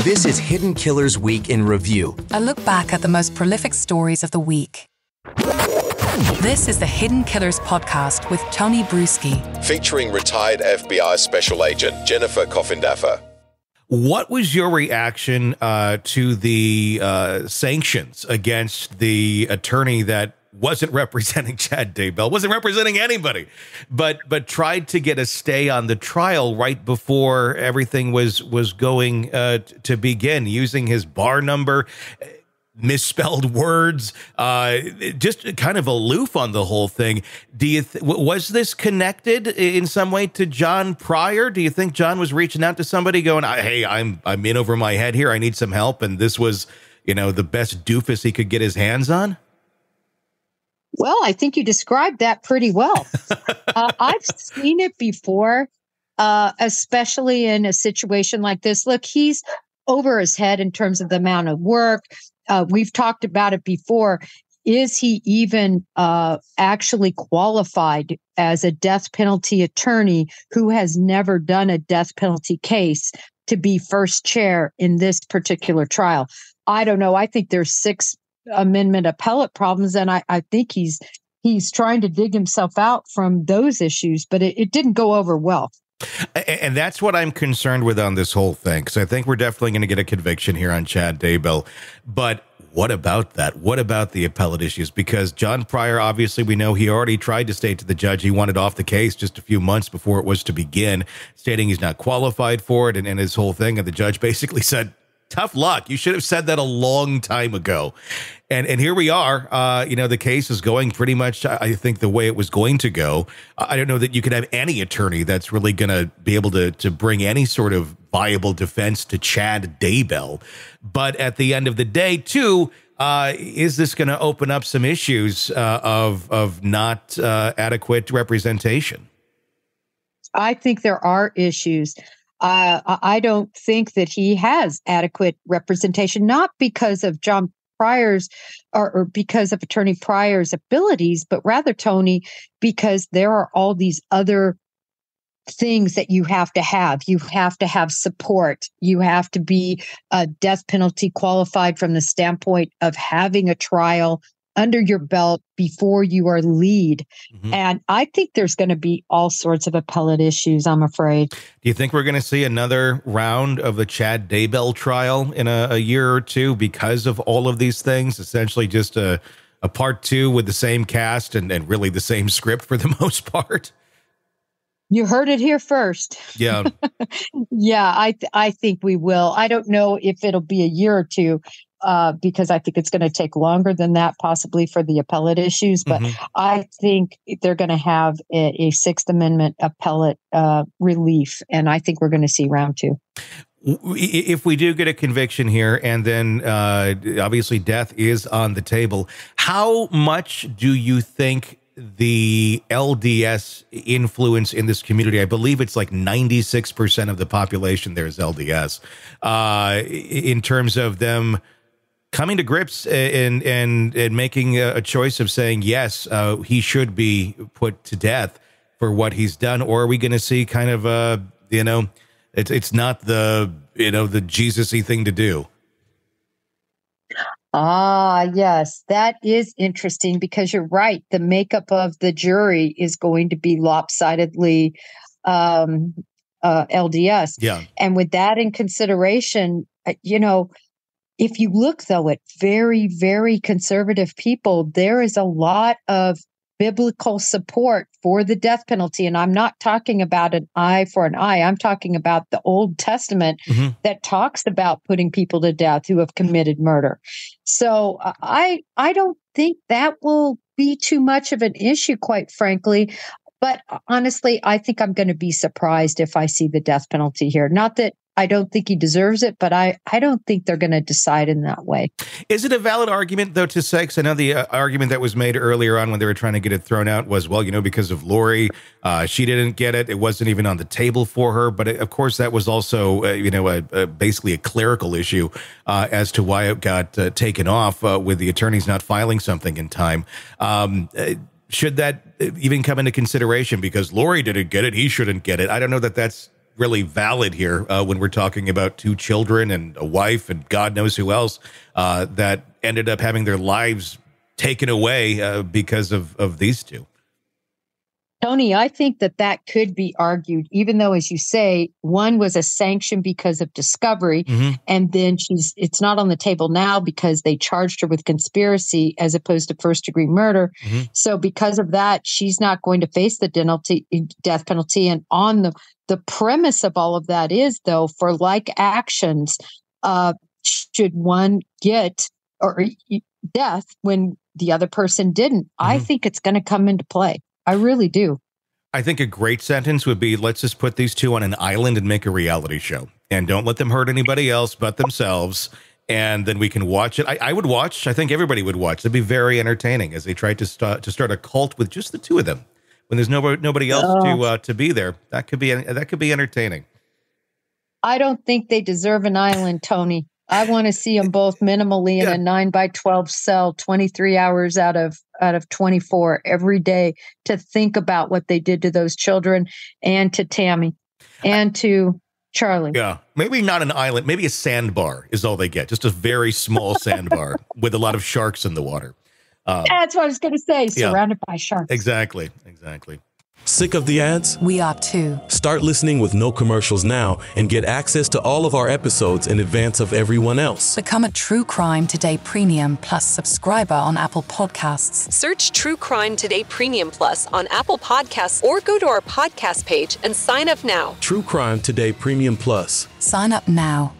This is Hidden Killers Week in Review. A look back at the most prolific stories of the week. This is the Hidden Killers podcast with Tony Bruschi. Featuring retired FBI Special Agent Jennifer Coffindaffer. What was your reaction to the sanctions against the attorney that wasn't representing Chad Daybell, wasn't representing anybody, but tried to get a stay on the trial right before everything was going to begin, using his bar number, misspelled words, just kind of aloof on the whole thing. Do you was this connected in some way to John Pryor? Do you think John was reaching out to somebody going, hey, I'm in over my head here, I need some help, and this was, you know, the best doofus he could get his hands on? Well, I think you described that pretty well. I've seen it before, especially in a situation like this. Look, he's over his head in terms of the amount of work. We've talked about it before. Is he even actually qualified as a death penalty attorney who has never done a death penalty case to be first chair in this particular trial? I don't know. I think there's Sixth Amendment appellate problems, and I think he's trying to dig himself out from those issues, but it didn't go over well. And that's what I'm concerned with on this whole thing, because I think we're definitely going to get a conviction here on Chad Daybell. But what about that? What about the appellate issues? Because John Pryor, obviously, we know he already tried to state to the judge he wanted off the case just a few months before it was to begin, stating he's not qualified for it, and his whole thing. And the judge basically said, tough luck. You should have said that a long time ago. And here we are. You know, the case is going pretty much, I think, the way it was going to go. I don't know that you could have any attorney that's really going to be able to bring any sort of viable defense to Chad Daybell. But at the end of the day, too, is this going to open up some issues of not adequate representation? I think there are issues. I don't think that he has adequate representation, not because of John Pryor's or because of Attorney Pryor's abilities, but rather, Tony, because there are all these other things that you have to have. You have to have support. You have to be death penalty qualified from the standpoint of having a trial under your belt before you are lead. Mm-hmm. And I think there's going to be all sorts of appellate issues, I'm afraid. Do you think we're going to see another round of the Chad Daybell trial in a year or two because of all of these things? Essentially just a part two with the same cast and really the same script for the most part? You heard it here first. Yeah. Yeah, I think we will. I don't know if it'll be a year or two, because I think it's going to take longer than that, possibly for the appellate issues. But I think they're going to have a Sixth Amendment appellate relief, and I think we're going to see round two. If we do get a conviction here, and then obviously death is on the table, how much do you think the LDS influence in this community? I believe it's like 96% of the population there is LDS, in terms of them coming to grips and making a choice of saying, yes, he should be put to death for what he's done? Or are we going to see kind of, you know, it's not the, you know, the Jesus-y thing to do? Ah, yes, that is interesting, because you're right. The makeup of the jury is going to be lopsidedly LDS. Yeah. And with that in consideration, you know, if you look, though, at very, very conservative people, there is a lot of biblical support for the death penalty. And I'm not talking about an eye for an eye. I'm talking about the Old Testament that talks about putting people to death who have committed murder. So I don't think that will be too much of an issue, quite frankly. But honestly, I think I'm going to be surprised if I see the death penalty here. Not that I don't think he deserves it, but I don't think they're going to decide in that way. Is it a valid argument, though, to say, 'cause I know the argument that was made earlier on when they were trying to get it thrown out was, well, you know, because of Lori, she didn't get it. It wasn't even on the table for her. But of course, that was also, you know, basically a clerical issue as to why it got taken off with the attorneys not filing something in time. Should that even come into consideration? Because Lori didn't get it, he shouldn't get it. I don't know that that's really valid here when we're talking about two children and a wife and God knows who else that ended up having their lives taken away because of these two. Tony, I think that could be argued, even though, as you say, one was a sanction because of discovery, and then it's not on the table now because they charged her with conspiracy as opposed to first-degree murder. So because of that, she's not going to face the death penalty. And on the premise of all of that is, though, for like actions, should one get or death when the other person didn't? I think it's going to come into play. I really do. I think a great sentence would be, let's just put these two on an island and make a reality show. And don't let them hurt anybody else but themselves. And then we can watch it. I would watch. I think everybody would watch. It'd be very entertaining as they try to start a cult with just the two of them. When there's nobody else to be there. That could be entertaining. I don't think they deserve an island, Tony. I want to see them both minimally in a 9x12 cell, 23 hours out of 24 every day to think about what they did to those children and to Tammy and to Charlie. Yeah, maybe not an island. Maybe a sandbar is all they get. Just a very small sandbar with a lot of sharks in the water. That's what I was going to say. Surrounded by sharks. Exactly. Sick of the ads? We are too. Start listening with no commercials now and get access to all of our episodes in advance of everyone else. Become a True Crime Today Premium Plus subscriber on Apple Podcasts. Search True Crime Today Premium Plus on Apple Podcasts or go to our podcast page and sign up now. True Crime Today Premium Plus. Sign up now.